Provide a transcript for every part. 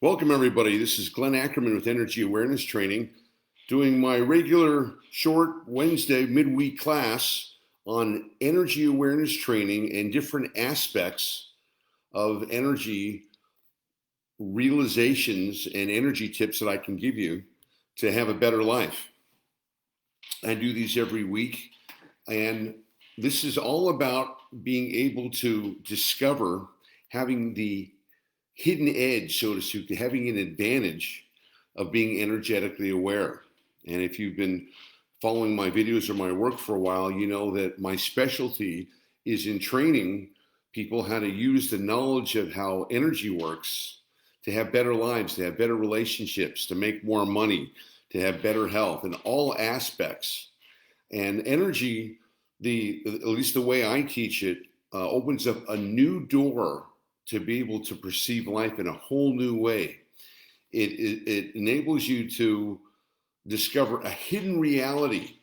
Welcome, everybody. This is Glenn Ackerman with Energy Awareness Training, doing my regular short Wednesday midweek class on energy awareness training and different aspects of energy realizations and energy tips that I can give you to have a better life. I do these every week, and this is all about being able to discover having the hidden edge, so to speak, to having an advantage of being energetically aware. And if you've been following my videos or my work for a while, you know that my specialty is in training people how to use the knowledge of how energy works to have better lives, to have better relationships, to make more money, to have better health in all aspects. And energy, at least the way I teach it, opens up a new door to be able to perceive life in a whole new way. It enables you to discover a hidden reality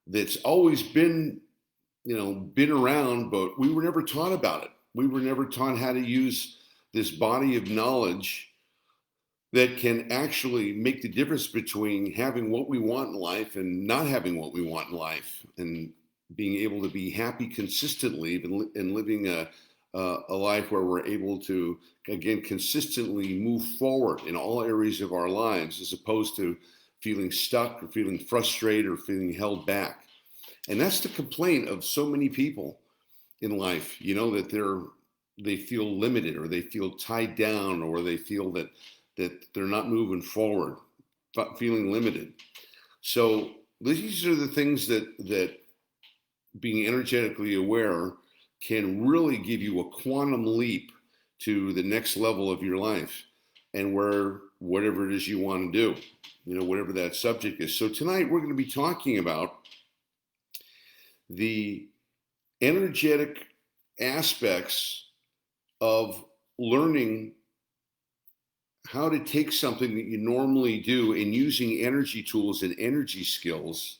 that's always been around, but we were never taught about it. We were never taught how to use this body of knowledge that can actually make the difference between having what we want in life and not having what we want in life, and being able to be happy consistently and living a life where we're able to, again, consistently move forward in all areas of our lives, as opposed to feeling stuck or feeling frustrated or feeling held back. And that's the complaint of so many people in life, that they feel limited, or they feel tied down, or they feel that they're not moving forward, feeling limited. So these are the things that being energetically aware can really give you a quantum leap to the next level of your life, and whatever it is you want to do, whatever that subject is. So tonight we're going to be talking about the energetic aspects of learning how to take something that you normally do and using energy tools and energy skills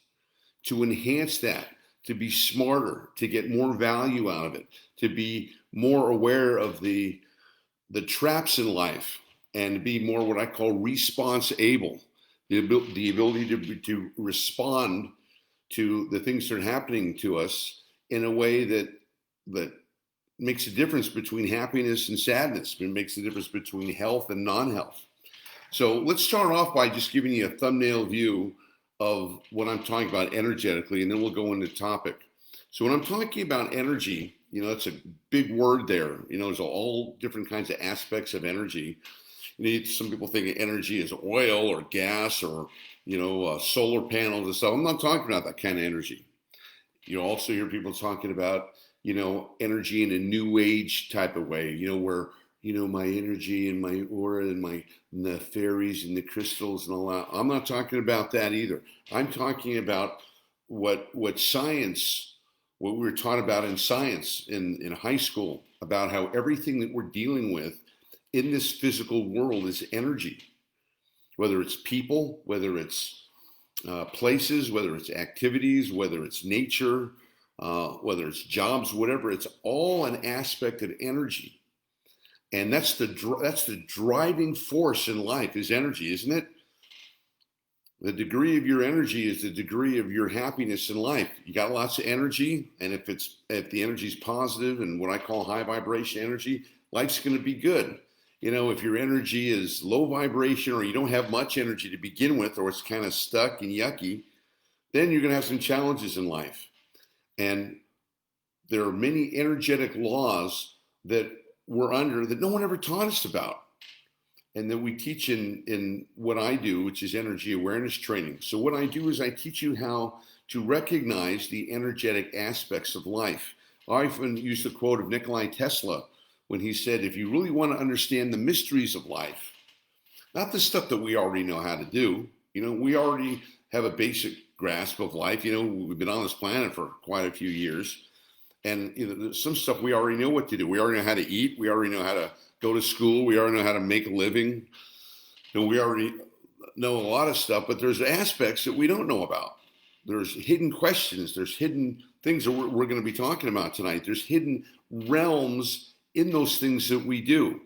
to enhance that, to be smarter, to get more value out of it, to be more aware of the traps in life, and to be more what I call response able, the ability to respond to the things that are happening to us in a way that makes a difference between happiness and sadness. It makes a difference between health and non-health. So let's start off by just giving you a thumbnail view of what I'm talking about energetically, and then we'll go into the topic. So when I'm talking about energy, that's a big word there. There's all different kinds of aspects of energy. Some people think of energy as oil or gas or, solar panels and stuff. I'm not talking about that kind of energy. You also hear people talking about, energy in a new age type of way, where, my energy and my aura and the fairies and the crystals and all that. I'm not talking about that either. I'm talking about what science, what we were taught about in science in high school, about how everything that we're dealing with in this physical world is energy, whether it's people, whether it's places, whether it's activities, whether it's nature, whether it's jobs, whatever. It's all an aspect of energy. And that's the driving force in life, is energy, isn't it? The degree of your energy is the degree of your happiness in life. You got lots of energy, and if the energy is positive and what I call high vibration energy, life's going to be good. If your energy is low vibration, or you don't have much energy to begin with, or it's kind of stuck and yucky, then you're going to have some challenges in life. And there are many energetic laws that we're under that no one ever taught us about, and that we teach in what I do, which is energy awareness training. So what I do is I teach you how to recognize the energetic aspects of life. I often use the quote of Nikola Tesla when he said, if you really want to understand the mysteries of life, not the stuff that we already know how to do, we already have a basic grasp of life. We've been on this planet for quite a few years. And there's some stuff we already know what to do. We already know how to eat. We already know how to go to school. We already know how to make a living. We already know a lot of stuff, but there's aspects that we don't know about. There's hidden questions. There's hidden things that we're going to be talking about tonight. There's hidden realms in those things that we do.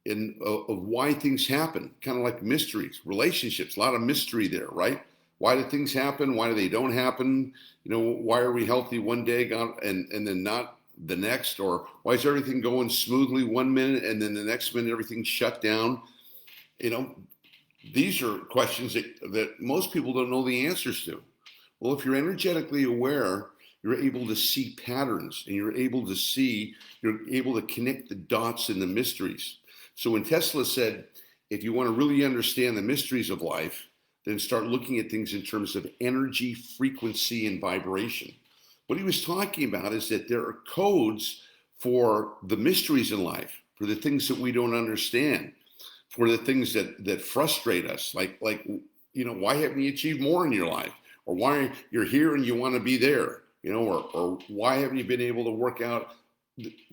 of why things happen, kind of like mysteries, relationships, a lot of mystery there, right? Why do things happen? Why do they don't happen? Why are we healthy one day and then not the next? Or why is everything going smoothly one minute and then the next minute everything's shut down? These are questions that most people don't know the answers to. Well, if you're energetically aware, you're able to see patterns and you're able to connect the dots and the mysteries. So when Tesla said, if you want to really understand the mysteries of life, then start looking at things in terms of energy, frequency, and vibration. What he was talking about is that there are codes for the mysteries in life, for the things that we don't understand, for the things that frustrate us, like why haven't you achieved more in your life, or why you're here and you want to be there, or why haven't you been able to work out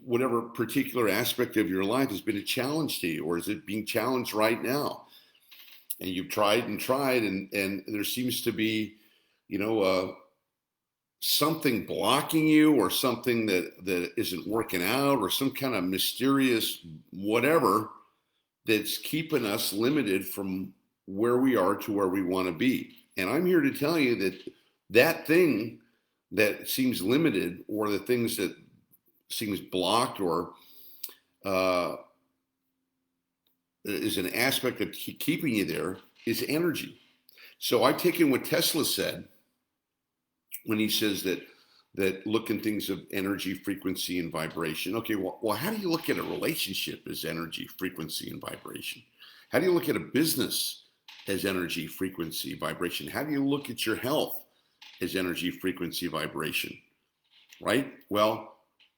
whatever particular aspect of your life has been a challenge to you, or is it being challenged right now? And you've tried and tried, and there seems to be, something blocking you, or something that isn't working out, or some kind of mysterious whatever that's keeping us limited from where we are to where we want to be. And I'm here to tell you that thing that seems limited, or the things that seems blocked, or is an aspect of keeping you there, is energy. So I've taken what Tesla said when he says that look in things of energy, frequency, and vibration. Okay, well, how do you look at a relationship as energy, frequency, and vibration? How do you look at a business as energy, frequency, vibration? How do you look at your health as energy, frequency, vibration? Right? Well,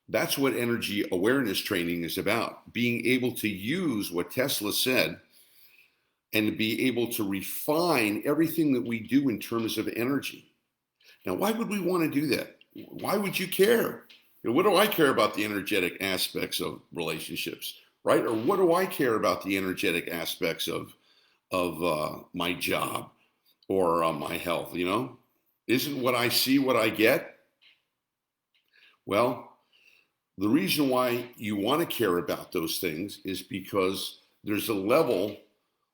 that's what energy awareness training is about. Being able to use what Tesla said and to be able to refine everything that we do in terms of energy. Now, why would we want to do that? Why would you care? What do I care about the energetic aspects of relationships, right? Or what do I care about the energetic aspects of my job or my health? Isn't what I see what I get? Well, the reason why you want to care about those things is because there's a level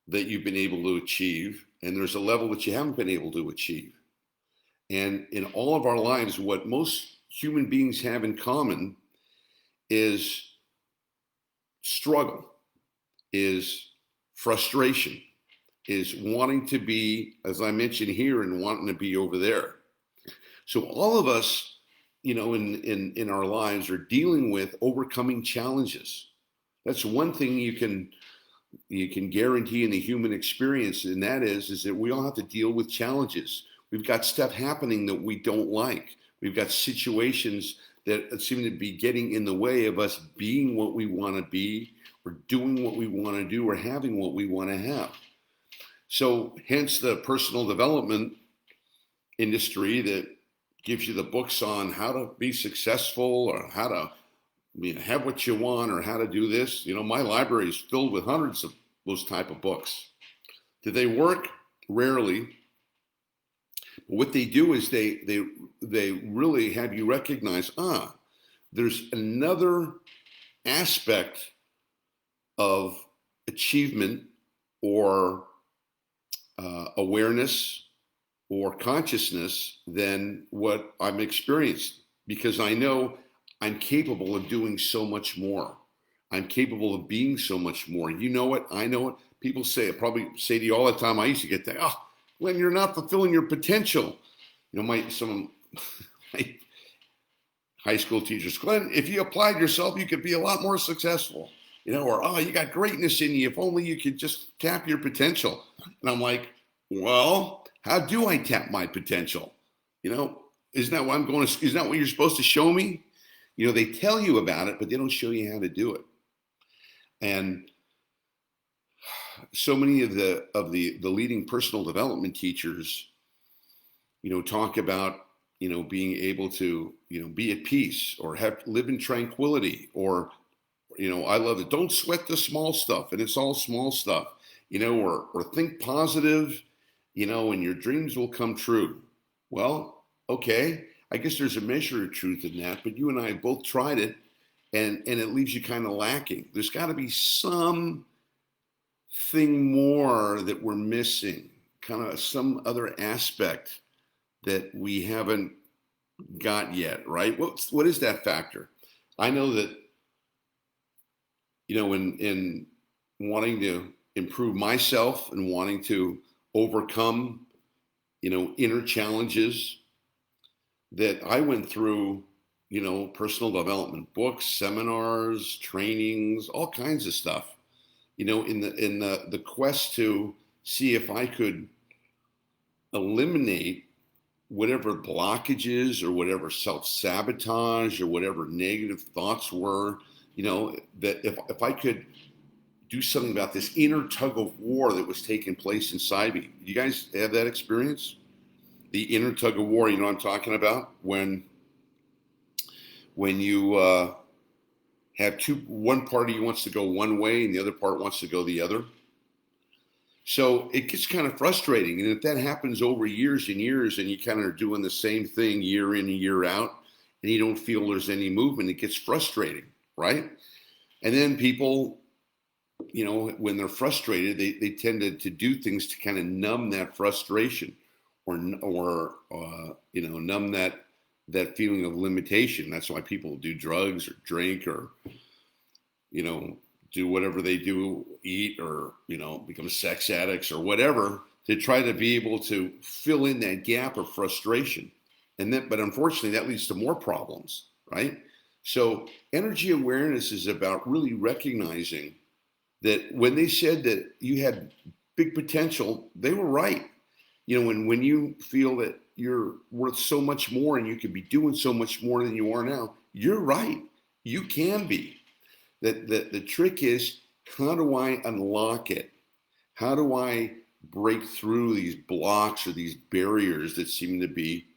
that you've been able to achieve, and there's a level that you haven't been able to achieve. And in all of our lives, what most human beings have in common is struggle, is frustration, is wanting to be, as I mentioned here, and wanting to be over there. So all of us, in our lives are dealing with overcoming challenges. That's one thing you can guarantee in the human experience, and that is that we all have to deal with challenges. We've got stuff happening that we don't like. We've got situations that seem to be getting in the way of us being what we want to be, or doing what we want to do, or having what we want to have. So hence the personal development industry that gives you the books on how to be successful, or how to have what you want, or how to do this. My library is filled with hundreds of those type of books. Do they work? Rarely. What they do is they really have you recognize, there's another aspect of achievement, or awareness, or consciousness than what I'm experienced, because I know I'm capable of doing so much more. I'm capable of being so much more. You know it. I know it. People probably say to you all the time, I used to get that, when you're not fulfilling your potential. Some of my high school teachers, Glenn, if you applied yourself, you could be a lot more successful. Or, you got greatness in you. If only you could just tap your potential. And I'm like, well, how do I tap my potential? Isn't that what I'm going to, isn't that what you're supposed to show me? They tell you about it, but they don't show you how to do it. And so many of the leading personal development teachers, talk about, being able to, be at peace, or live in tranquility, or, I love it. Don't sweat the small stuff, and it's all small stuff, or think positive, and your dreams will come true. Well, okay, I guess there's a measure of truth in that, but you and I both tried it, and it leaves you kind of lacking. There's got to be some thing more that we're missing, kind of some other aspect that we haven't got yet, right? What is that factor? I know that, in wanting to improve myself and wanting to overcome, inner challenges, that I went through, personal development books, seminars, trainings, all kinds of stuff, in the quest to see if I could eliminate whatever blockages or whatever self-sabotage or whatever negative thoughts were, that if I could do something about this inner tug of war that was taking place inside me. You guys have that experience? The inner tug of war, you know what I'm talking about? When you have one party wants to go one way and the other part wants to go the other. So it gets kind of frustrating. And if that happens over years and years and you kind of are doing the same thing year in and year out and you don't feel there's any movement, it gets frustrating, right? And then people, when they're frustrated, they tend to do things to kind of numb that frustration or numb that feeling of limitation. That's why people do drugs or drink or, do whatever they do, eat or, become sex addicts or whatever to try to be able to fill in that gap of frustration. But unfortunately that leads to more problems, right? So energy awareness is about really recognizing that when they said that you had big potential, they were right. When you feel that you're worth so much more and you could be doing so much more than you are now, you're right. You can be. The trick is, how do I unlock it? How do I break through these blocks or these barriers that seem to be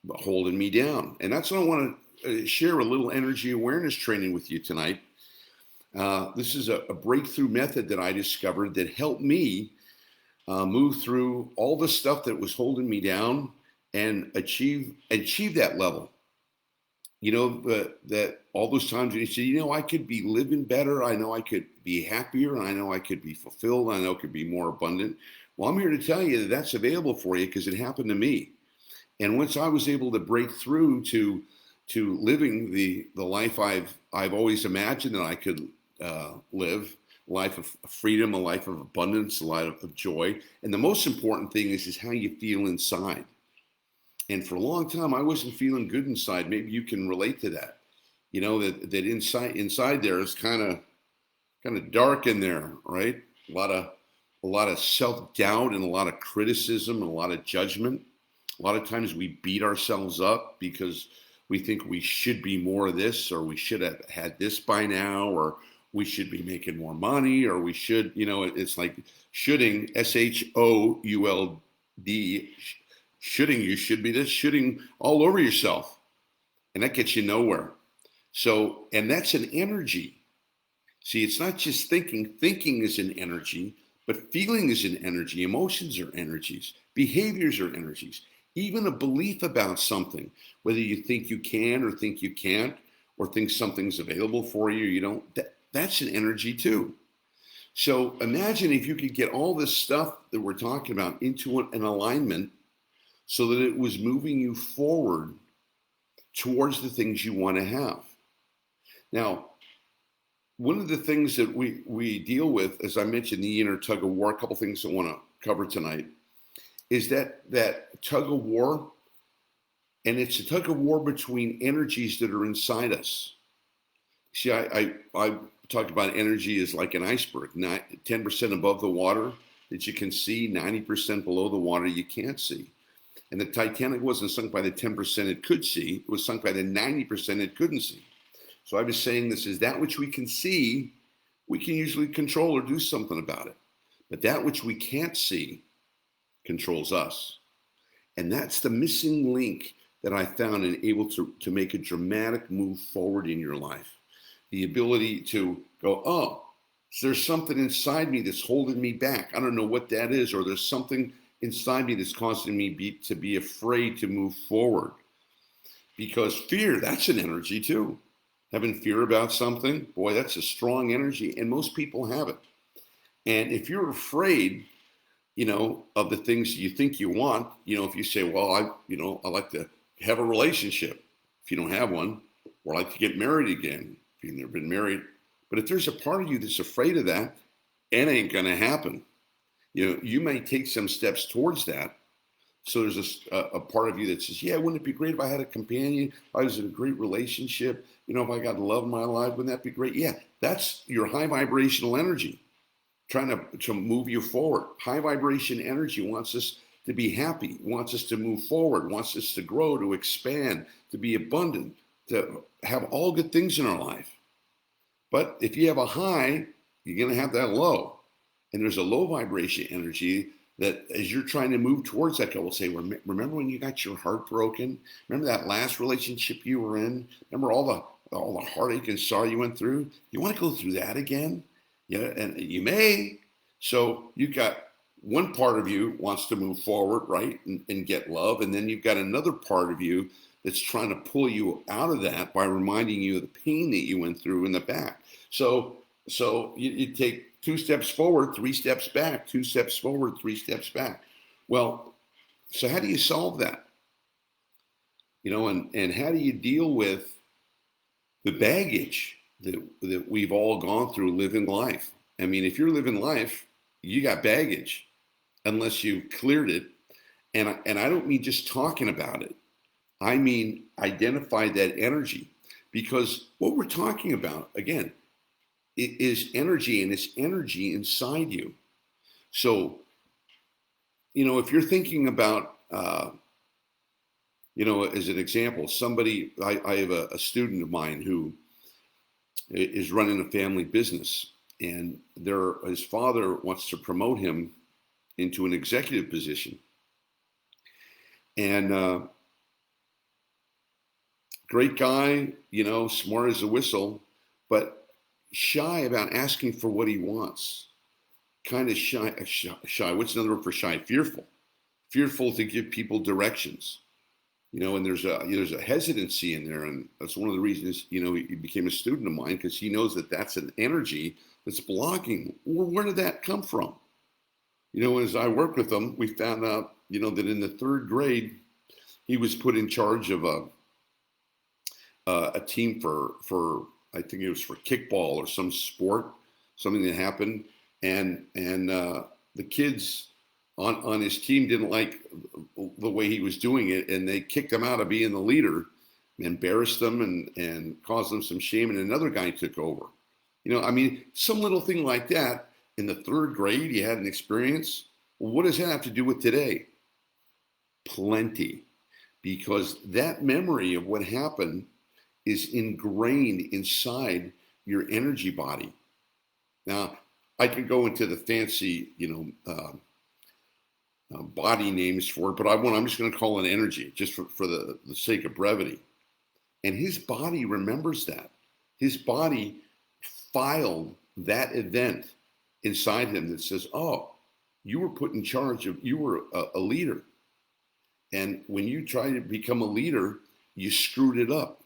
holding me down? And that's what I want to share a little energy awareness training with you tonight. This is a breakthrough method that I discovered that helped me move through all the stuff that was holding me down and achieve that level. That all those times when you say, I could be living better, I know I could be happier, and I know I could be fulfilled, I know I could be more abundant. Well, I'm here to tell you that that's available for you because it happened to me. And once I was able to break through to living the life I've always imagined that I could live, a life of freedom, a life of abundance, a life of joy. And the most important thing is how you feel inside. And for a long time, I wasn't feeling good inside. Maybe you can relate to that. That inside there is kind of dark in there, right? A lot of self-doubt and a lot of criticism and a lot of judgment. A lot of times we beat ourselves up because we think we should be more of this, or we should have had this by now, or we should be making more money, or we should, it's like shoulding, SHOULD, shoulding, you should be this, shoulding all over yourself. And that gets you nowhere. So, and that's an energy. See, it's not just thinking. Thinking is an energy, but feeling is an energy. Emotions are energies. Behaviors are energies. Even a belief about something, whether you think you can or think you can't, or think something's available for you, that's an energy too. So imagine if you could get all this stuff that we're talking about into an alignment so that it was moving you forward towards the things you want to have. Now, one of the things that we deal with, as I mentioned, the inner tug of war, a couple things I want to cover tonight, is that tug of war, and it's a tug of war between energies that are inside us. See, I talk about energy as like an iceberg, 10% above the water that you can see, 90% below the water you can't see. And the Titanic wasn't sunk by the 10% it could see, it was sunk by the 90% it couldn't see. So I was saying this is that which we can see, we can usually control or do something about it. But that which we can't see controls us. And that's the missing link that I found and able to make a dramatic move forward in your life. The ability to go, oh, there's something inside me that's holding me back. I don't know what that is, or there's something inside me that's causing me to be afraid to move forward. Because fear, that's an energy too. Having fear about something, boy, that's a strong energy, and most people have it. And if you're afraid, of the things you think you want, if you say, well, I like to have a relationship, if you don't have one, or I like to get married again, if you've never been married. But if there's a part of you that's afraid of that, it ain't going to happen. You may take some steps towards that. So there's a part of you that says, yeah, wouldn't it be great if I had a companion? If I was in a great relationship, if I got love in my life, wouldn't that be great? Yeah, that's your high vibrational energy trying to move you forward. High vibration energy wants us to be happy, wants us to move forward, wants us to grow, to expand, to be abundant, to have all good things in our life. But if you have a high, you're going to have that low. And there's a low vibration energy that as you're trying to move towards that goal, will say, remember when you got your heart broken? Remember that last relationship you were in? Remember all the heartache and sorrow you went through? You want to go through that again? Yeah, and you may. So you've got one part of you wants to move forward, right, and get love. And then you've got another part of you that's trying to pull you out of that by reminding you of the pain that you went through in the back. So you take 2 steps forward, 3 steps back, 2 steps forward, 3 steps back. Well, so how do you solve that? And how do you deal with the baggage that we've all gone through living life? I mean, if you're living life, you got baggage unless you cleared it. And I don't mean just talking about it. I mean, identify that energy, because what we're talking about, again, it is energy, and it's energy inside you. So, if you're thinking about, as an example, somebody, I have a student of mine who is running a family business, and his father wants to promote him into an executive position. And great guy, smart as a whistle, but shy about asking for what he wants. Kind of shy. What's another word for shy? Fearful to give people directions. And there's a hesitancy in there, and that's one of the reasons he became a student of mine, because he knows that that's an energy that's blocking. Well, where did that come from? As I worked with him, we found out that in the 3rd grade he was put in charge of a team for I think it was for kickball or some sport, something that happened, and the kids on his team didn't like the way he was doing it, and they kicked him out of being the leader, embarrassed them, and caused them some shame, and another guy took over. I mean, some little thing like that in the 3rd grade, you had an experience. Well, what does that have to do with today? Plenty, because that memory of what happened is ingrained inside your energy body. Now, I could go into the fancy, body names for it, but I'm just going to call it energy, just for the sake of brevity. And his body remembers that. His body filed that event inside him that says, oh, you were put in charge of, you were a leader. And when you try to become a leader, you screwed it up.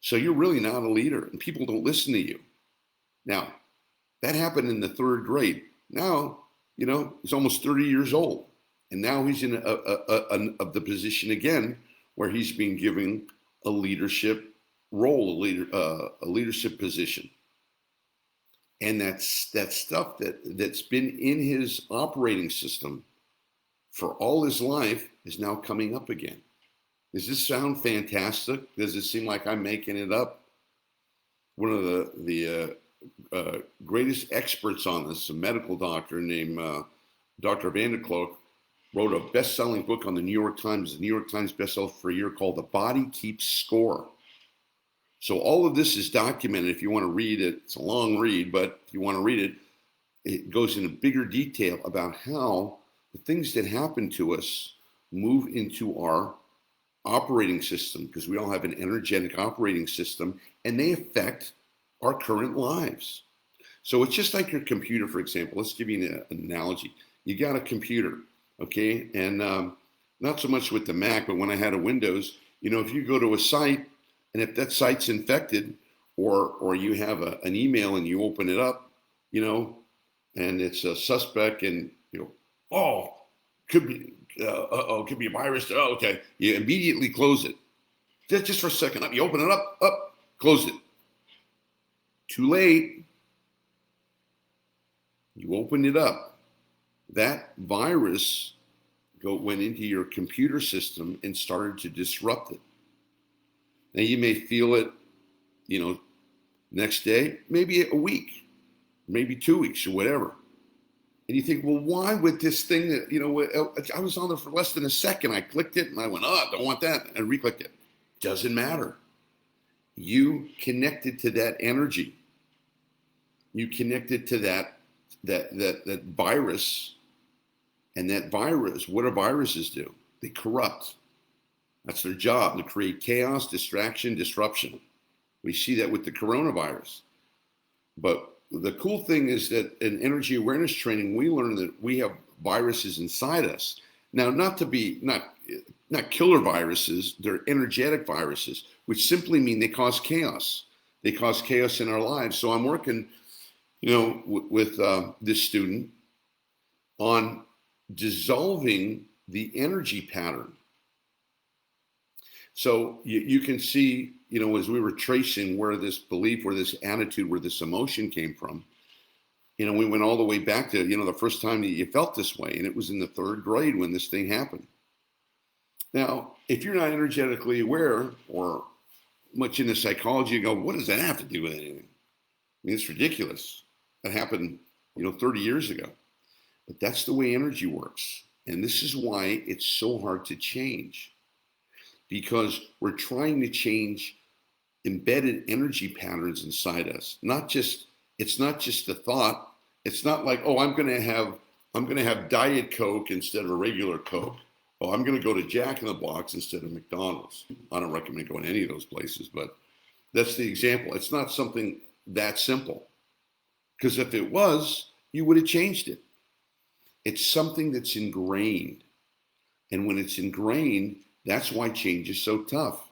So you're really not a leader, and people don't listen to you. Now, that happened in the 3rd grade. Now, he's almost 30 years old, and now he's in the position again where he's being given a leadership role, a leadership position. And that stuff that's been in his operating system for all his life is now coming up again. Does this sound fantastic? Does it seem like I'm making it up? One of the greatest experts on this, a medical doctor named Dr. Vanderkloek, wrote a best-selling book on the New York Times bestseller for a year called The Body Keeps Score. So all of this is documented. If you want to read it, it's a long read, but if you want to read it, it goes into bigger detail about how the things that happen to us move into our operating system, because we all have an energetic operating system, and they affect our current lives. So it's just like your computer, for example. Let's give you an analogy. You got a computer, okay? And not so much with the Mac, but when I had a Windows, if you go to a site, and if that site's infected, or you have an email and you open it up, and it's a suspect, and oh, could be, could be a virus. Oh, okay. You immediately close it. Just for a second. You open it up, close it. Too late. You opened it up. That virus went into your computer system and started to disrupt it. Now you may feel it, next day, maybe a week, maybe 2 weeks or whatever. And you think, well, why would this thing that, I was on there for less than a second. I clicked it and I went, oh, I don't want that. And re-clicked it. Doesn't matter. You connected to that energy. You connected to that virus. And that virus, what do viruses do? They corrupt. That's their job, to create chaos, distraction, disruption. We see that with the coronavirus. But the cool thing is that in energy awareness training, we learn that we have viruses inside us. Now, not killer viruses, they're energetic viruses, which simply mean they cause chaos. They cause chaos in our lives. So I'm working, with this student on dissolving the energy pattern. So you can see, as we were tracing where this belief, where this attitude, where this emotion came from, we went all the way back to, the first time that you felt this way, and it was in the 3rd grade when this thing happened. Now, if you're not energetically aware or much into psychology, you go, what does that have to do with anything? I mean, it's ridiculous. That happened, 30 years ago. But that's the way energy works. And this is why it's so hard to change. Because we're trying to change embedded energy patterns inside us. It's not just the thought. It's not like, oh, I'm gonna have Diet Coke instead of a regular Coke. Oh, I'm gonna go to Jack in the Box instead of McDonald's. I don't recommend going to any of those places, but that's the example. It's not something that simple. Because if it was, you would have changed it. It's something that's ingrained. And when it's ingrained, that's why change is so tough.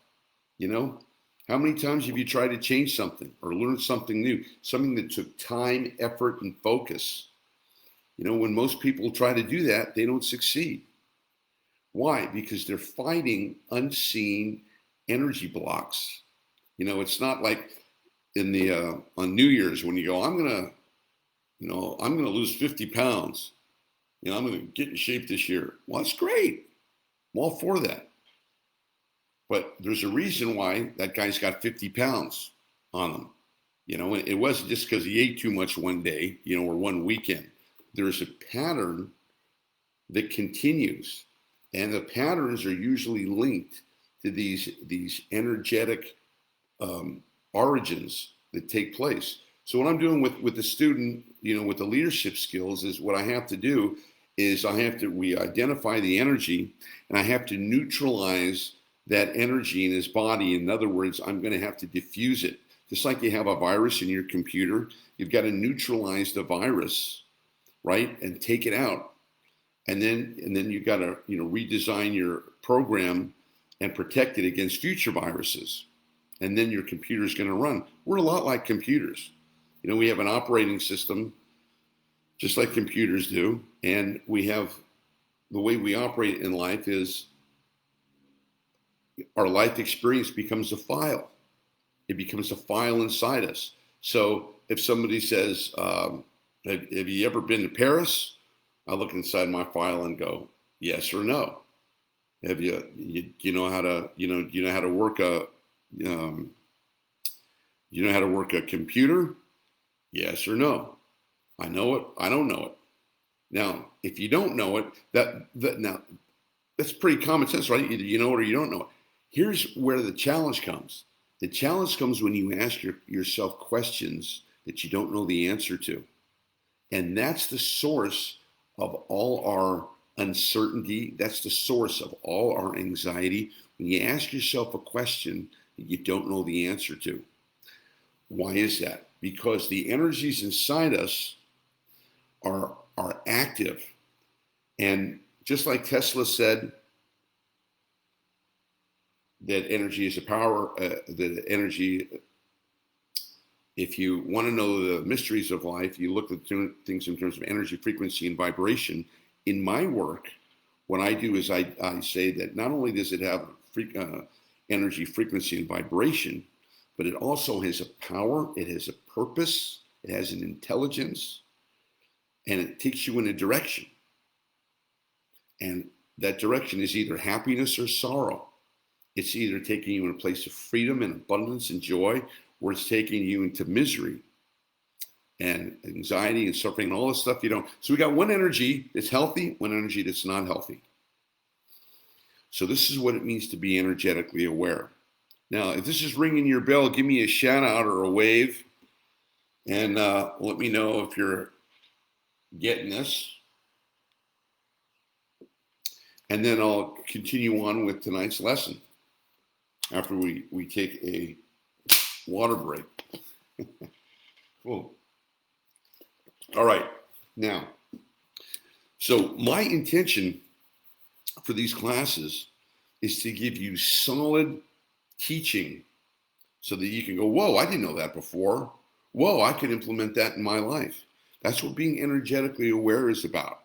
How many times have you tried to change something or learn something new, something that took time, effort, and focus? When most people try to do that, they don't succeed. Why? Because they're fighting unseen energy blocks. It's not like on New Year's when you go, I'm gonna lose 50 pounds. I'm gonna get in shape this year. Well, that's great. I'm all for that. But there's a reason why that guy's got 50 pounds on him. It wasn't just because he ate too much one day, or one weekend. There's a pattern that continues. And the patterns are usually linked to these energetic origins that take place. So what I'm doing with the student, with the leadership skills, is what I have to do is we identify the energy, and I have to neutralize that energy in his body. In other words, I'm going to have to diffuse it. Just like you have a virus in your computer, you've got to neutralize the virus, right? And take it out. And then you've got to, redesign your program and protect it against future viruses. And then your computer is going to run. We're a lot like computers. We have an operating system just like computers do. And we have the way we operate in life is our life experience becomes a file. It becomes a file inside us. So if somebody says, have you ever been to Paris? I look inside my file and go, yes or no. Have you know how to work a computer? Yes or no. I know it. I don't know it. Now, if you don't know it, that's pretty common sense, right? Either you know it or you don't know it. Here's where the challenge comes. The challenge comes when you ask yourself questions that you don't know the answer to. And that's the source of all our uncertainty. That's the source of all our anxiety. When you ask yourself a question that you don't know the answer to. Why is that? Because the energies inside us are active. And just like Tesla said, that energy is a power, that energy If you want to know the mysteries of life, you look at things in terms of energy, frequency, and vibration. In my work, what I do is I say that not only does it have energy, frequency, and vibration, but it also has a power, it has a purpose, it has an intelligence, and it takes you in a direction. And that direction is either happiness or sorrow. It's either taking you in a place of freedom and abundance and joy, or it's taking you into misery and anxiety and suffering and all this stuff you don't. So we got one energy that's healthy, one energy that's not healthy. So this is what it means to be energetically aware. Now, if this is ringing your bell, give me a shout out or a wave, and let me know if you're getting this. And then I'll continue on with tonight's lesson after we take a water break. Cool. All right. Now, so my intention for these classes is to give you solid teaching so that you can go, whoa, I didn't know that before. Whoa, I could implement that in my life. That's what being energetically aware is about.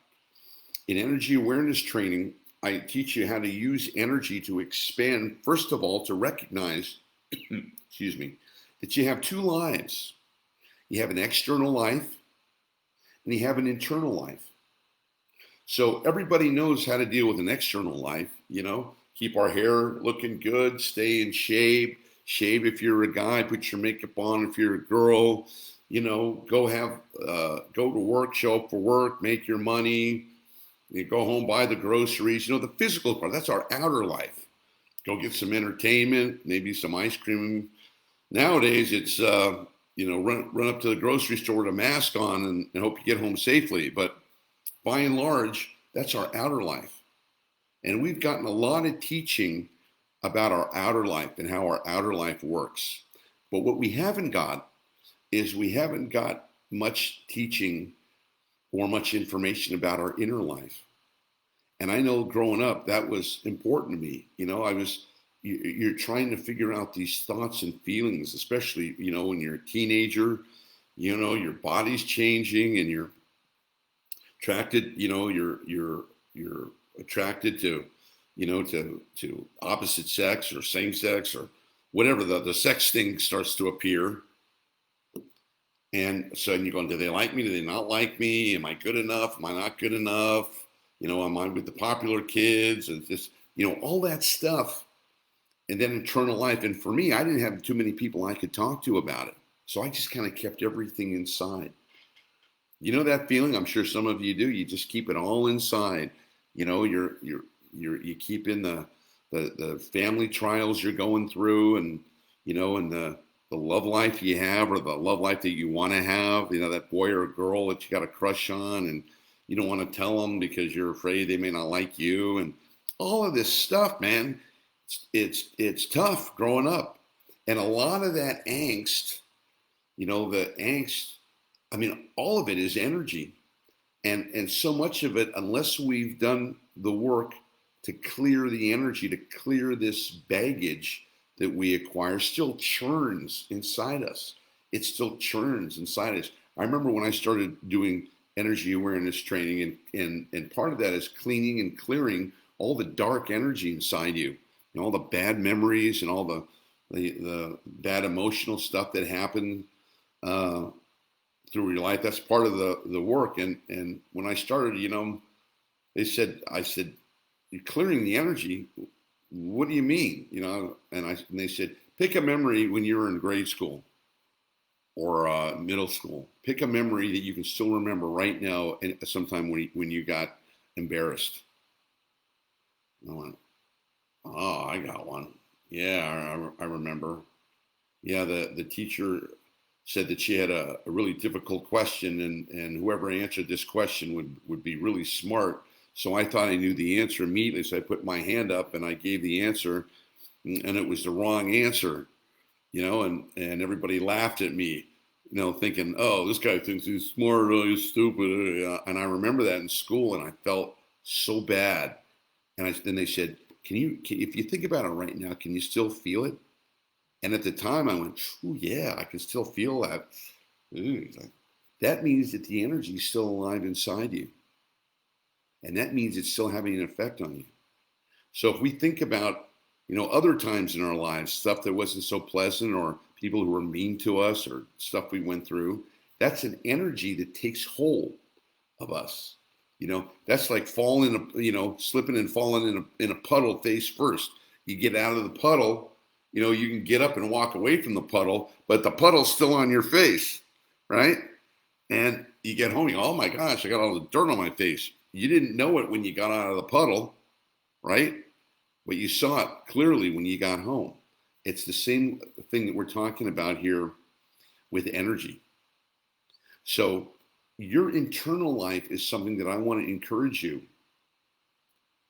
In energy awareness training, I teach you how to use energy to expand, first of all, to recognize, excuse me, that you have two lives. You have an external life and you have an internal life. So everybody knows how to deal with an external life, keep our hair looking good, stay in shape, shave if you're a guy, put your makeup on if you're a girl, go to work, show up for work, make your money, you go home, buy the groceries, the physical part, that's our outer life. Go get some entertainment, maybe some ice cream. Nowadays it's, run up to the grocery store with a mask on and hope you get home safely. But by and large, that's our outer life. And we've gotten a lot of teaching about our outer life and how our outer life works. But what we haven't got is we haven't got much teaching or much information about our inner life. And I know growing up, that was important to me. You're trying to figure out these thoughts and feelings, especially, when you're a teenager, your body's changing and you're attracted, you're attracted to, to opposite sex or same sex or whatever the sex thing starts to appear. And so you're going, do they like me? Do they not like me? Am I good enough? Am I not good enough? Am I with the popular kids? And just, all that stuff. And then internal life. And for me, I didn't have too many people I could talk to about it. So I just kind of kept everything inside. You know that feeling? I'm sure some of you do. You just keep it all inside. You keep in the family trials you're going through, and and the love life you have, or the love life that you want to have. That boy or girl that you got a crush on, and you don't want to tell them because you're afraid they may not like you, and all of this stuff, man. It's tough growing up, and a lot of that angst, the angst. I mean, all of it is energy, and so much of it, unless we've done the work to clear the energy, to clear this baggage that we acquire, still churns inside us. It still churns inside us. I remember when I started doing energy awareness training, and part of that is cleaning and clearing all the dark energy inside you, all the bad memories and all the bad emotional stuff that happened through your life. That's part of the work. And when I started, I said, you're clearing the energy. What do you mean? And they said, pick a memory when you were in grade school or middle school. Pick a memory that you can still remember right now, and sometime when you got embarrassed. And I went, oh, I got one. Yeah, I remember. Yeah, the teacher said that she had a really difficult question, and whoever answered this question would be really smart. So I thought I knew the answer immediately. So I put my hand up and I gave the answer, and it was the wrong answer, and everybody laughed at me, thinking, oh, this guy thinks he's smart, oh, he's stupid. And I remember that in school, and I felt so bad. And then they said, if you think about it right now, can you still feel it? And at the time I went, oh yeah, I can still feel that. Ooh, that means that the energy is still alive inside you. And that means it's still having an effect on you. So if we think about, other times in our lives, stuff that wasn't so pleasant or people who were mean to us or stuff we went through, that's an energy that takes hold of us. That's like falling, slipping and falling in a puddle face first. You get out of the puddle, you can get up and walk away from the puddle, but the puddle's still on your face, right? And you get home, you go, oh my gosh, I got all the dirt on my face. You didn't know it when you got out of the puddle, right? But you saw it clearly when you got home. It's the same thing that we're talking about here with energy. So your internal life is something that I want to encourage you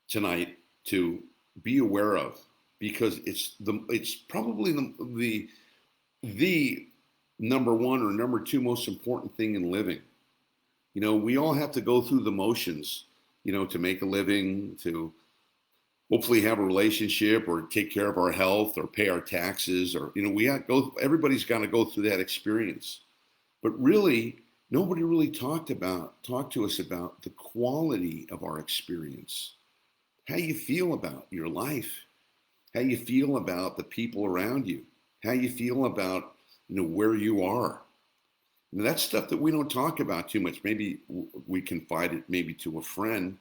tonight to be aware of, because it's probably the number one or number two most important thing in living. We all have to go through the motions, to make a living, to hopefully have a relationship or take care of our health or pay our taxes, or everybody's got to go through that experience. But really, nobody really talked to us about the quality of our experience. How you feel about your life, how you feel about the people around you, how you feel about where you are. That's stuff that we don't talk about too much. Maybe we confide it maybe to a friend,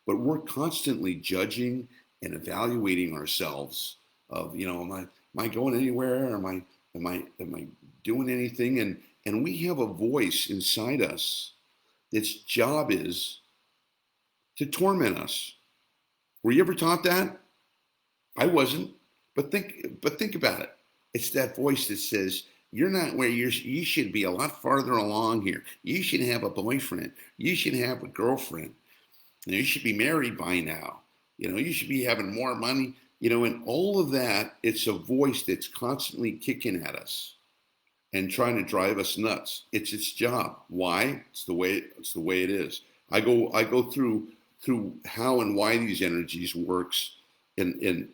but we're constantly judging and evaluating ourselves of, am I going anywhere? Am I doing anything? And we have a voice inside us its job is to torment us. Were you ever taught that? I wasn't. But think about it. It's that voice that says, you're not where you should be, a lot farther along here. You should have a boyfriend. You should have a girlfriend. You should be married by now. You should be having more money. And all of that, it's a voice that's constantly kicking at us and trying to drive us nuts. It's its job. Why? It's the way it is. I go through how and why these energies works in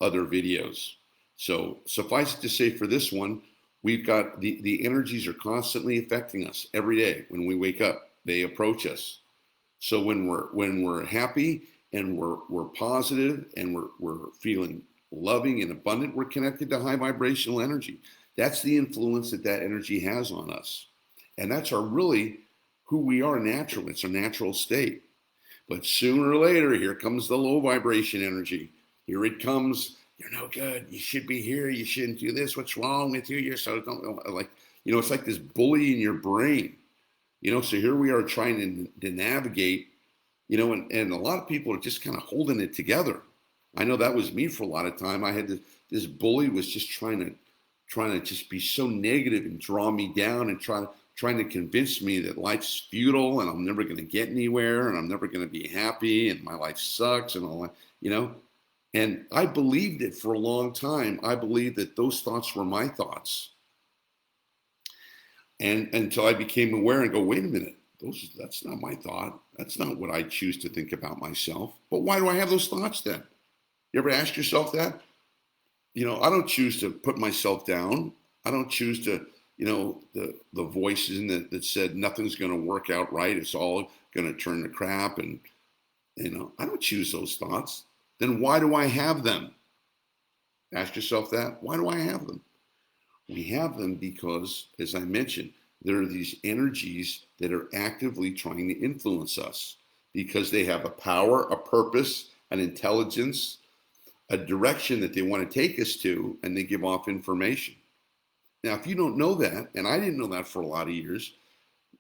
other videos. So suffice it to say, for this one, we've got the energies are constantly affecting us every day. When we wake up, they approach us. So when we're happy and we're positive and we're feeling loving and abundant, we're connected to high vibrational energy. That's the influence that energy has on us. And that's really who we are naturally. It's our natural state. But sooner or later, here comes the low vibration energy. Here it comes. You're no good. You should be here. You shouldn't do this. What's wrong with you? You're so it's like this bully in your brain. So here we are trying to navigate, and a lot of people are just kind of holding it together. I know that was me for a lot of time. I had this bully was just trying to just be so negative and draw me down and trying to convince me that life's futile and I'm never going to get anywhere and I'm never going to be happy and my life sucks and all that, And I believed it for a long time. I believed that those thoughts were my thoughts. And until I became aware and go, wait a minute, that's not my thought. That's not what I choose to think about myself. But why do I have those thoughts then? You ever ask yourself that? I don't choose to put myself down. I don't choose to, the voices that said nothing's going to work out right. It's all going to turn to crap. And, I don't choose those thoughts. Then why do I have them? Ask yourself that. Why do I have them? We have them because, as I mentioned, there are these energies that are actively trying to influence us because they have a power, a purpose, an intelligence, a direction that they want to take us to, and they give off information. Now, if you don't know that, and I didn't know that for a lot of years,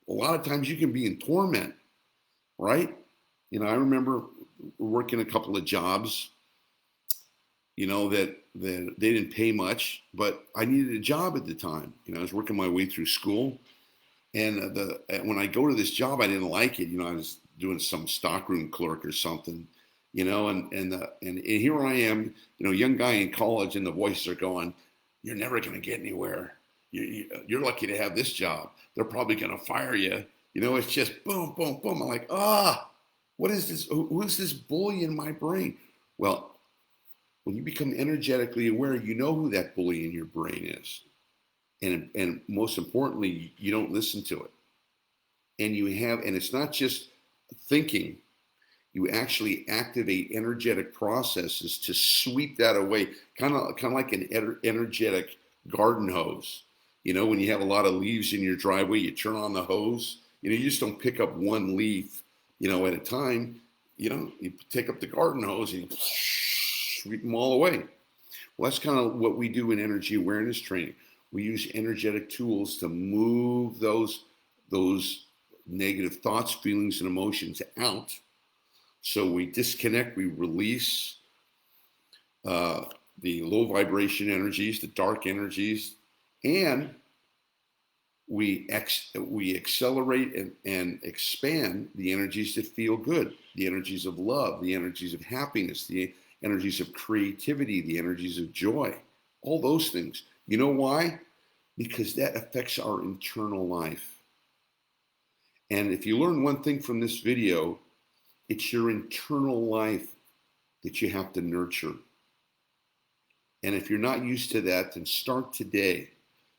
a lot of times you can be in torment, right? I remember working a couple of jobs, that they didn't pay much, but I needed a job at the time. I was working my way through school, and when I go to this job, I didn't like it. I was doing some stockroom clerk or something, and here I am, young guy in college, and the voices are going, "You're never going to get anywhere. You're lucky to have this job. They're probably going to fire you." It's just boom, boom, boom. I'm like, what is this? Who is this bully in my brain? Well, When you become energetically aware, you know who that bully in your brain is. And most importantly, you don't listen to it. And it's not just thinking, you actually activate energetic processes to sweep that away, kind of like an energetic garden hose. When you have a lot of leaves in your driveway, you turn on the hose. You just don't pick up one leaf, at a time. You take up the garden hose and you sweep them all away. Well, that's kind of what we do in energy awareness training. We use energetic tools to move those negative thoughts, feelings, and emotions out. So we disconnect, we release the low vibration energies, the dark energies, and we accelerate and expand the energies that feel good, the energies of love, the energies of happiness, the energies of creativity, the energies of joy, all those things. You know why? Because that affects our internal life. And if you learn one thing from this video, it's your internal life that you have to nurture. And if you're not used to that, then start today.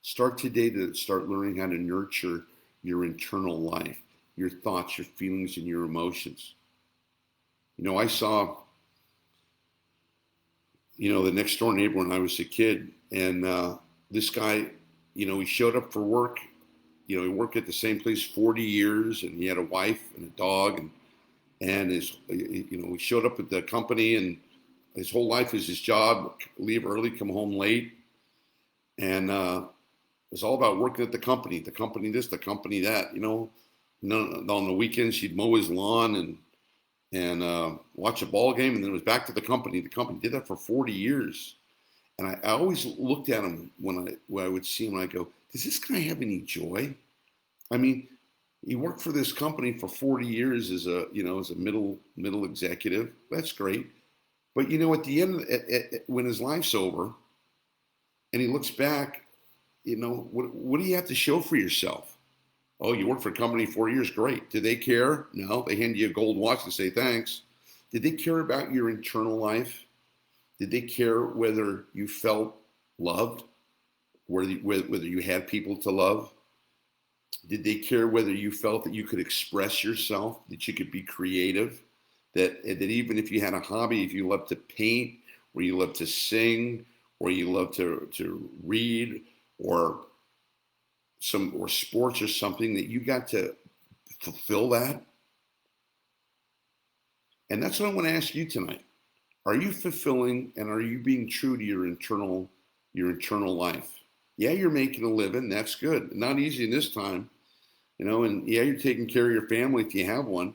Start today to start learning how to nurture your internal life, your thoughts, your feelings, and your emotions. I saw, the next door neighbor when I was a kid, and this guy, he showed up for work. He worked at the same place 40 years, and he had a wife and a dog, and he showed up at the company, and his whole life was his job: leave early, come home late, and it was all about working at the company this, the company that. On the weekends he'd mow his lawn and watch a ball game, and then it was back to the company. The company did that for 40 years, and I always looked at him when I would see him, and I go, does this guy have any joy? I mean, he worked for this company for 40 years as a middle executive. That's great. But at the end, when his life's over and he looks back, what do you have to show for yourself? Oh, you worked for a company 4 years, great. Did they care? No, they hand you a gold watch and say thanks. Did they care about your internal life? Did they care whether you felt loved, whether you had people to love? Did they care whether you felt that you could express yourself, that you could be creative, that even if you had a hobby, if you loved to paint, or you loved to sing, or you loved to read, or sports or something, that you got to fulfill that? And that's what I want to ask you tonight. Are you fulfilling and are you being true to your internal life? Yeah, you're making a living. That's good. Not easy in this time, and yeah, you're taking care of your family if you have one.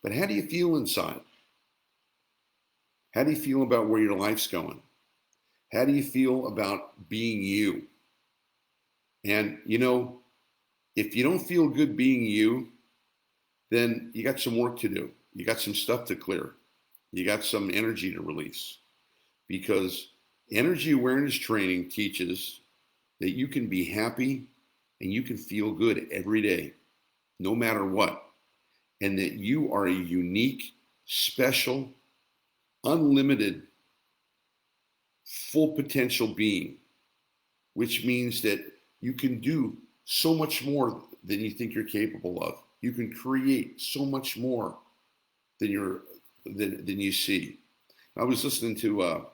But how do you feel inside? How do you feel about where your life's going? How do you feel about being you? And, if you don't feel good being you, then you got some work to do. You got some stuff to clear. You got some energy to release. Because energy awareness training teaches that you can be happy and you can feel good every day, no matter what. And that you are a unique, special, unlimited, full potential being, which means that you can do so much more than you think you're capable of. You can create so much more than you see. I was listening to a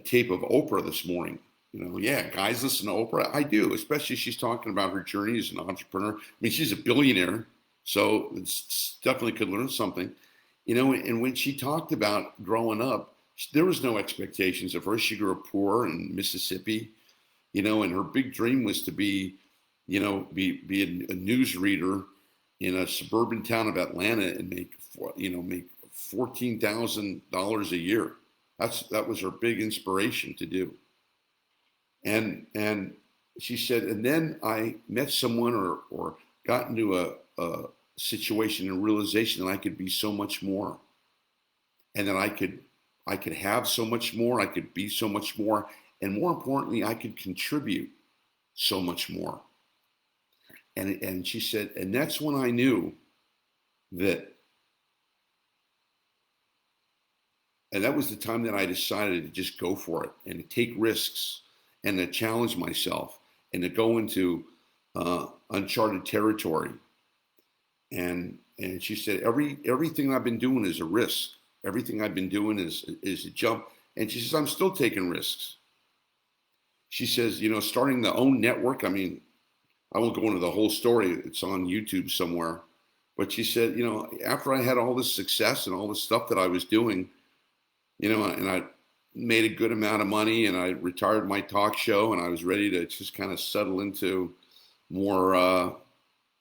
tape of Oprah this morning. Yeah, guys listen to Oprah. I do, especially she's talking about her journey as an entrepreneur. I mean, she's a billionaire, so it's definitely could learn something. And when she talked about growing up, there was no expectations of her. She grew up poor in Mississippi, and her big dream was to be a news reader in a suburban town of Atlanta and make $14,000 a year. That was her big inspiration to do. And she said, and then I met someone or got into a situation and realization that I could be so much more, and that I could have so much more, I could be so much more, and more importantly, I could contribute so much more. And she said, and that's when I knew that And that was the time that I decided to just go for it and to take risks and to challenge myself and to go into uncharted territory. And she said, everything I've been doing is a risk. Everything I've been doing is a jump. And she says, I'm still taking risks. She says, starting the own network. I mean, I won't go into the whole story. It's on YouTube somewhere. But she said, after I had all this success and all this stuff that I was doing, and I made a good amount of money and I retired my talk show and I was ready to just kind of settle into more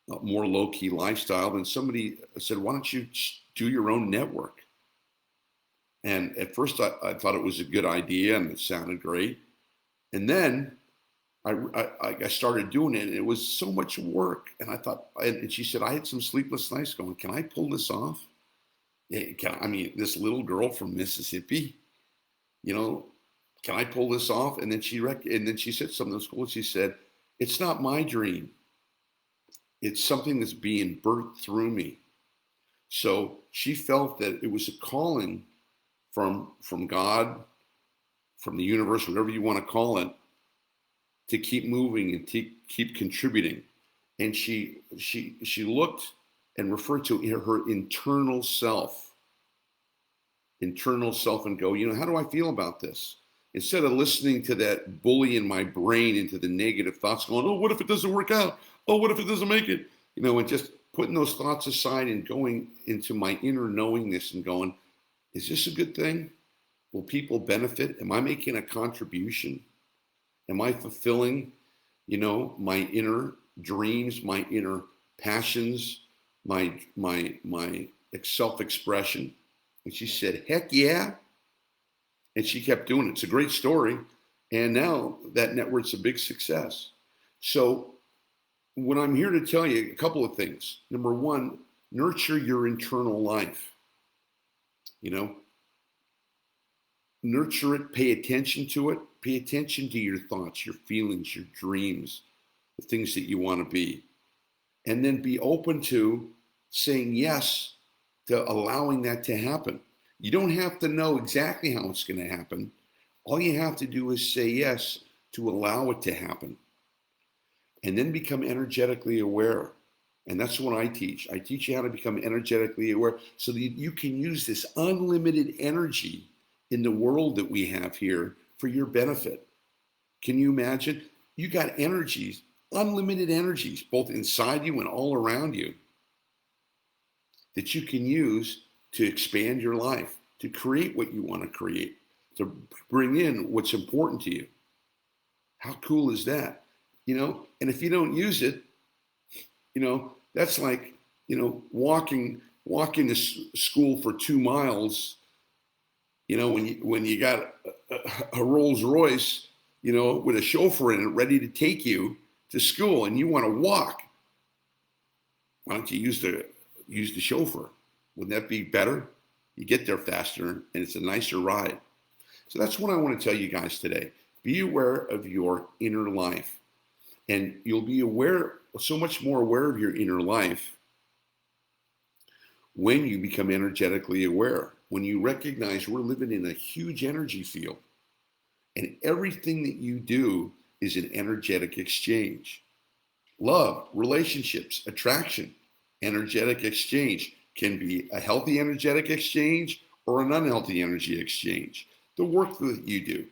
low-key lifestyle. Then somebody said, why don't you do your own network? And at first I thought it was a good idea and it sounded great. And then I started doing it and it was so much work. And I thought, and she said, I had some sleepless nights going, can I pull this off? This little girl from Mississippi, can I pull this off? And then she said something in school. She said, it's not my dream. It's something that's being birthed through me. So she felt that it was a calling from God, from the universe, whatever you want to call it, to keep moving and keep contributing. And she looked and referred to her internal self and go, how do I feel about this? Instead of listening to that bully in my brain into the negative thoughts going, oh, what if it doesn't work out? Oh, what if it doesn't make it? And just putting those thoughts aside and going into my inner knowingness and going, is this a good thing? Will people benefit? Am I making a contribution? Am I fulfilling, my inner dreams, my inner passions, my self-expression? And she said, heck yeah. And she kept doing it. It's a great story. And now that network's a big success. So what I'm here to tell you, a couple of things. Number one, nurture your internal life. Nurture it, pay attention to it, pay attention to your thoughts, your feelings, your dreams, the things that you want to be. And then be open to saying yes to allowing that to happen. You don't have to know exactly how it's going to happen. All you have to do is say yes to allow it to happen. And then become energetically aware. And that's what I teach. I teach you how to become energetically aware so that you can use this unlimited energy in the world that we have here for your benefit. Can you imagine? You got energies, unlimited energies, both inside you and all around you, that you can use to expand your life, to create what you want to create, to bring in what's important to you. How cool is that? And if you don't use it, that's like, walking to school for 2 miles, when you got a Rolls Royce, with a chauffeur in it ready to take you to school and you want to walk. Why don't you use the chauffeur? Wouldn't that be better? You get there faster and it's a nicer ride. So that's what I want to tell you guys today. Be aware of your inner life. And you'll be so much more aware of your inner life when you become energetically aware, when you recognize we're living in a huge energy field. And everything that you do is an energetic exchange. Love, relationships, attraction, energetic exchange can be a healthy energetic exchange or an unhealthy energy exchange. The work that you do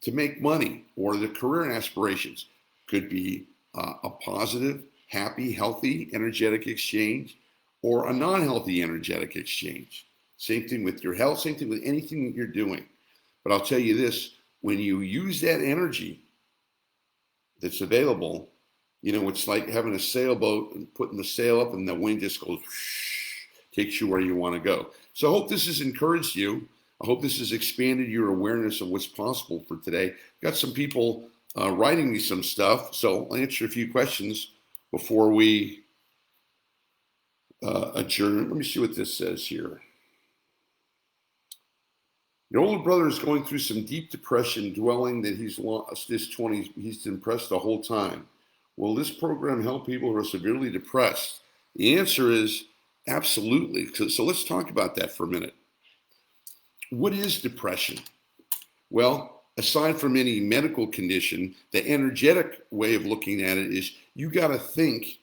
to make money or the career aspirations could be a positive, happy, healthy, energetic exchange or a non-healthy energetic exchange. Same thing with your health, same thing with anything that you're doing. But I'll tell you this, when you use that energy that's available, it's like having a sailboat and putting the sail up and the wind just goes, takes you where you want to go. So I hope this has encouraged you. I hope this has expanded your awareness of what's possible for today. Got some people writing me some stuff, so I'll answer a few questions before we adjourn. Let me see what this says here. Your older brother is going through some deep depression, dwelling that he's lost his 20s. He's depressed the whole time. Will this program help people who are severely depressed? The answer is absolutely. So let's talk about that for a minute. What is depression? Well, aside from any medical condition, the energetic way of looking at it is you got to think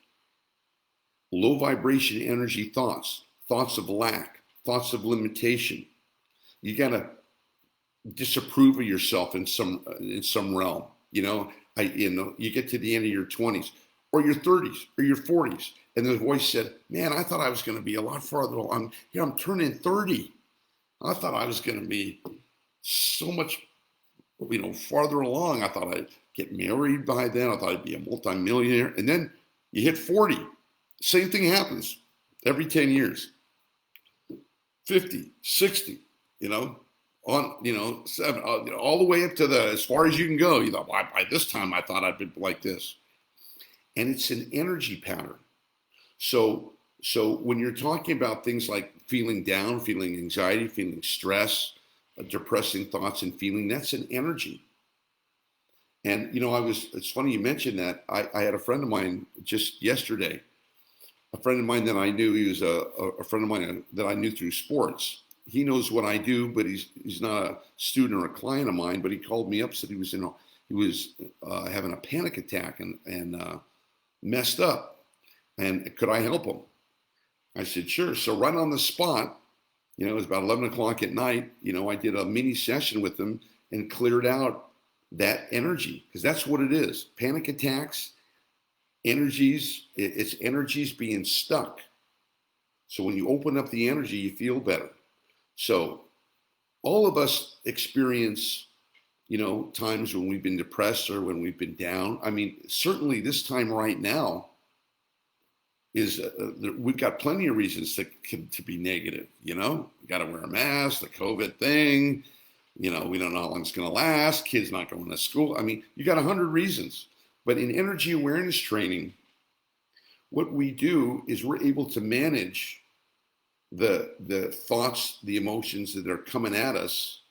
low vibration energy thoughts, thoughts of lack, thoughts of limitation. You got to disapprove of yourself in some realm. You get to the end of your 20s or your 30s or your 40s, and the voice said, "Man, I thought I was going to be a lot farther along. I'm turning 30. I thought I was going to be so much, farther along. I thought I'd get married by then. I thought I'd be a multimillionaire." And then you hit 40. Same thing happens every 10 years. 50, 60, all the way up to as far as you can go. You thought, well, by this time, I thought I'd be like this. And it's an energy pattern. So when you're talking about things like feeling down, feeling anxiety, feeling stress, depressing thoughts and feeling, that's an energy. And, it's funny you mentioned that. I had a friend of mine just yesterday, a friend of mine that I knew. He was a friend of mine that I knew through sports. He knows what I do, but he's not a student or a client of mine. But he called me up, said he was having a panic attack and messed up, and could I help him? I said sure. So right on the spot, it was about 11 o'clock at night. I did a mini session with him and cleared out that energy, because that's what it is. Panic attacks, energies. It's energies being stuck. So when you open up the energy, you feel better. So all of us experience, times when we've been depressed or when we've been down. I mean, certainly this time right now is we've got plenty of reasons to be negative. We got to wear a mask, the COVID thing. We don't know how long it's going to last. Kids not going to school. I mean, you got 100 reasons. But in energy awareness training, what we do is we're able to manage the thoughts, the emotions that are coming at us,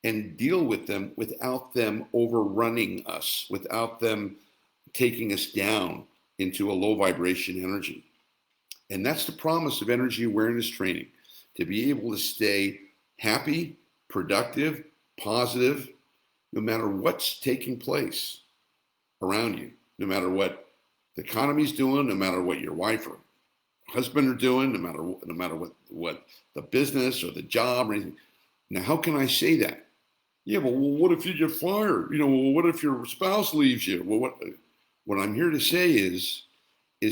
and deal with them without them overrunning us, without them taking us down into a low vibration energy. And that's the promise of energy awareness training, to be able to stay happy, productive, positive, no matter what's taking place around you, no matter what the economy's doing, no matter what your wife or husband are doing, no matter what the business or the job or anything. Now, how can I say that? Yeah, well, what if you get fired? What if your spouse leaves you? Well, what I'm here to say is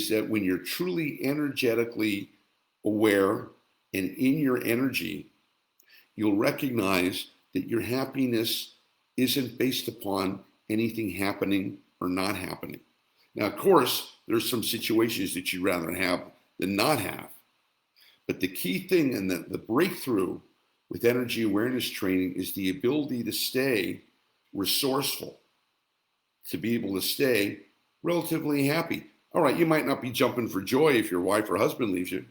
that when you're truly energetically aware and in your energy, you'll recognize that your happiness isn't based upon anything happening or not happening. Now, of course, there's some situations that you'd rather have than not have. But the key thing and the breakthrough with energy awareness training is the ability to stay resourceful, to be able to stay relatively happy. All right, you might not be jumping for joy if your wife or husband leaves you.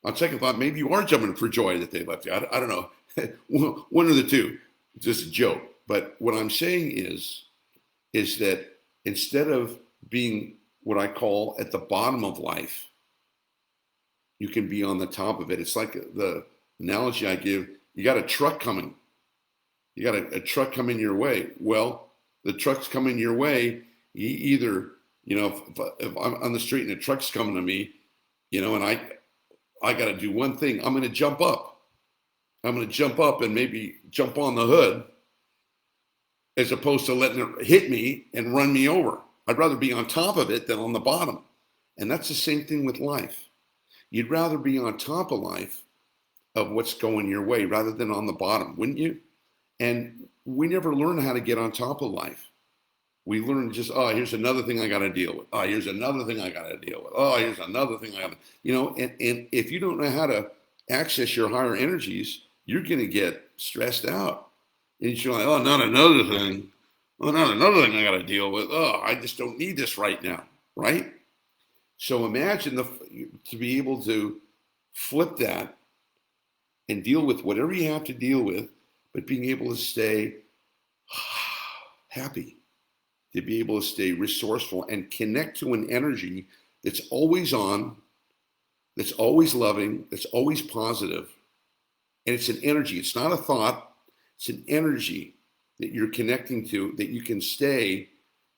On second thought, maybe you are jumping for joy that they left you. I don't know. One of the two. It's just a joke. But what I'm saying is that instead of being what I call at the bottom of life, you can be on the top of it. It's like the analogy I give. You got a truck coming. You got a truck coming your way. Well, the truck's coming your way. You either, if I'm on the street and a truck's coming to me, and I got to do one thing. I'm going to jump up. I'm going to jump up and maybe jump on the hood, as opposed to letting it hit me and run me over. I'd rather be on top of it than on the bottom. And that's the same thing with life. You'd rather be on top of life, of what's going your way, rather than on the bottom, wouldn't you? And we never learn how to get on top of life. We learn just, here's another thing I got to deal with. Here's another thing I got to deal with. Here's another thing I got to, and if you don't know how to access your higher energies, you're going to get stressed out. And you're like, not another thing. Not another thing I got to deal with. I just don't need this right now, right? So imagine to be able to flip that and deal with whatever you have to deal with, but being able to stay happy, to be able to stay resourceful and connect to an energy that's always on, that's always loving, that's always positive, And it's an energy. It's not a thought. It's an energy that you're connecting to that you can stay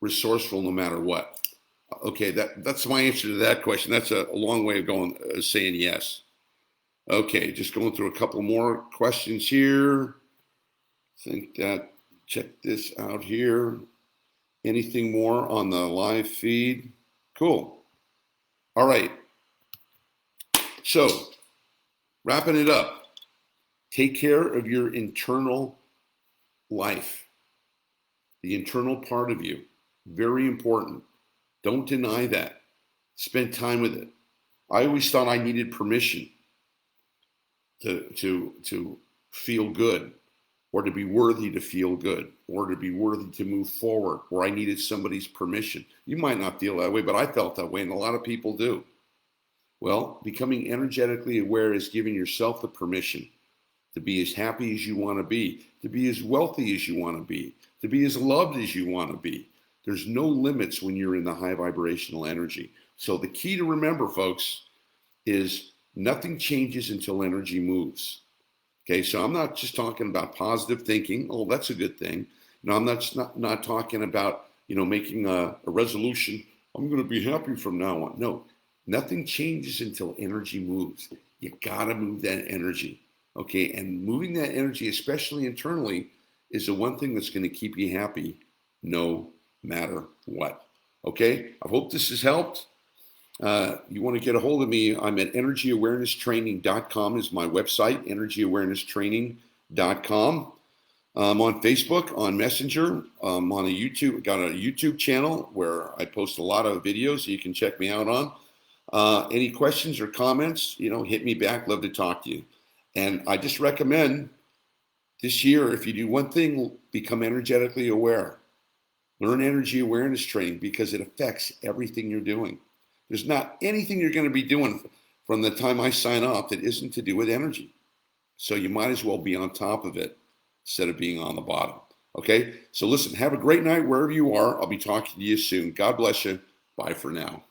resourceful no matter what. Okay, that's my answer to that question. That's a long way of going, saying yes. Okay, just going through a couple more questions here. Check this out here. Anything more on the live feed? Cool. All right. So, wrapping it up. Take care of your internal life, the internal part of you. Very important. Don't deny that. Spend time with it. I always thought I needed permission to feel good, or to be worthy to feel good, or to be worthy to move forward, or I needed somebody's permission. You might not feel that way, but I felt that way, and a lot of people do. Well, becoming energetically aware is giving yourself the permission to be as happy as you want to be as wealthy as you want to be as loved as you want to be. There's no limits when you're in the high vibrational energy. So the key to remember, folks, is nothing changes until energy moves. Okay, so I'm not just talking about positive thinking. Oh, that's a good thing. No, I'm not talking about, making a resolution. I'm going to be happy from now on. No, nothing changes until energy moves. You got to move that energy. Okay, and moving that energy, especially internally, is the one thing that's going to keep you happy no matter what. Okay, I hope this has helped. You want to get a hold of me, I'm at energyawarennesstraining.com is my website, energyawarennesstraining.com. I'm on Facebook, on Messenger, on a got a YouTube channel where I post a lot of videos you can check me out on. Any questions or comments, hit me back, love to talk to you. And I just recommend this year, if you do one thing, become energetically aware. Learn energy awareness training because it affects everything you're doing. There's not anything you're going to be doing from the time I sign off that isn't to do with energy. So you might as well be on top of it instead of being on the bottom. Okay? So listen, have a great night wherever you are. I'll be talking to you soon. God bless you. Bye for now.